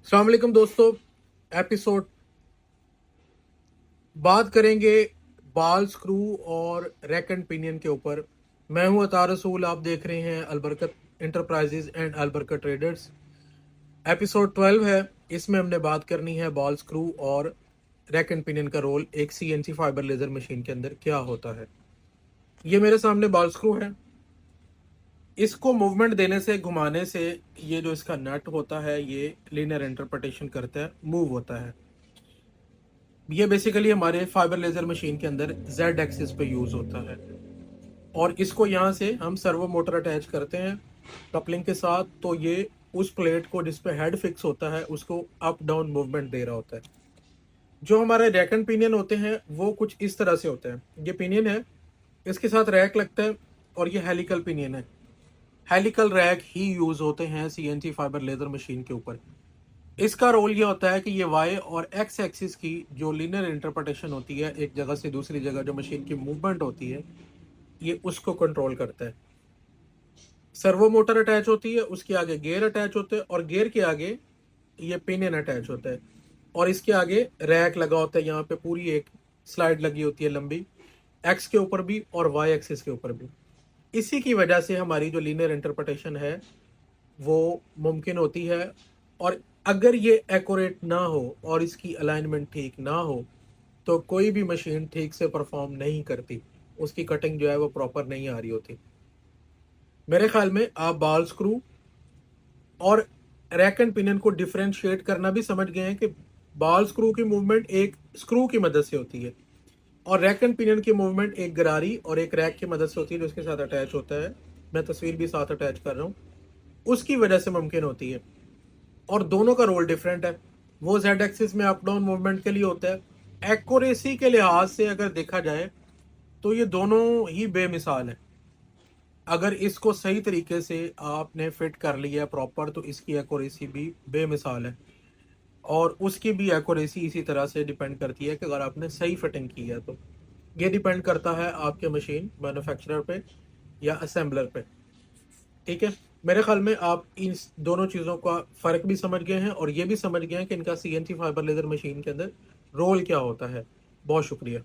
अस्सलाम वालेकुम दोस्तों। एपिसोड बात करेंगे बाल स्क्रू और रैक एंड पिनियन के ऊपर। मैं हूं अतार रसूल, आप देख रहे हैं अलबरकत इंटरप्राइजेज एंड अलबरकत ट्रेडर्स। एपिसोड 12 है। इसमें हमने बात करनी है बॉल स्क्रू और रैक एंड पिनियन का रोल एक सीएनसी फाइबर लेजर मशीन के अंदर क्या होता है। ये मेरे सामने बॉल स्क्रू है। इसको मूवमेंट देने से, घुमाने से, ये जो इसका नट होता है ये लीनियर इंटरप्रिटेशन करता है, मूव होता है। ये बेसिकली हमारे फाइबर लेजर मशीन के अंदर जेड एक्सिस पे यूज होता है और इसको यहाँ से हम सर्वो मोटर अटैच करते हैं कपलिंग के साथ, तो ये उस प्लेट को जिस पे हेड फिक्स होता है उसको अप डाउन मूवमेंट दे रहा होता है। जो हमारे रैक एंड पिनियन होते हैं वो कुछ इस तरह से होते हैं। ये पिनियन है, इसके साथ रैक लगता है और ये हेलिकल पिनियन है। हेलिकल रैक ही यूज होते हैं सीएनसी फाइबर लेजर मशीन के ऊपर। इसका रोल ये होता है कि ये वाई और एक्स एक्सिस की जो लीनियर इंटरप्रिटेशन होती है, एक जगह से दूसरी जगह जो मशीन की मूवमेंट होती है, ये उसको कंट्रोल करता है। सर्वो मोटर अटैच होती है, उसके आगे गियर अटैच होते हैं और गियर के आगे ये पिनियन अटैच होता है और इसके आगे रैक लगा होता है। यहाँ पे पूरी एक स्लाइड लगी होती है लंबी, एक्स के ऊपर भी और वाई एक्सिस के ऊपर भी। इसी की वजह से हमारी जो लीनियर इंटरप्रिटेशन है वो मुमकिन होती है। और अगर ये एक्यूरेट ना हो और इसकी अलाइनमेंट ठीक ना हो तो कोई भी मशीन ठीक से परफॉर्म नहीं करती, उसकी कटिंग जो है वो प्रॉपर नहीं आ रही होती। मेरे ख्याल में आप बॉल स्क्रू और रैक एंड पिनियन को डिफरेंशिएट करना भी समझ गए हैं कि बॉल स्क्रू की मूवमेंट एक स्क्रू की मदद से होती है और रैक एंड पिनियन की मूवमेंट एक गरारी और एक रैक की मदद से होती है जो इसके साथ अटैच होता है। मैं तस्वीर भी साथ अटैच कर रहा हूँ, उसकी वजह से मुमकिन होती है। और दोनों का रोल डिफरेंट है। वो जेड एक्सिस में अप डाउन मूवमेंट के लिए होता है। एक्यूरेसी के लिहाज से अगर देखा जाए तो ये दोनों ही बेमिसाल है। अगर इसको सही तरीके से आपने फिट कर लिया प्रॉपर तो इसकी एक्यूरेसी भी बेमिसाल है और उसकी भी एक्यूरेसी इसी तरह से डिपेंड करती है कि अगर आपने सही फिटिंग की है तो। ये डिपेंड करता है आपके मशीन मैन्युफैक्चरर पे या असेंबलर पे। ठीक है, मेरे ख्याल में आप इन दोनों चीज़ों का फ़र्क भी समझ गए हैं और ये भी समझ गए हैं कि इनका सीएनसी फाइबर लेजर मशीन के अंदर रोल क्या होता है। बहुत शुक्रिया।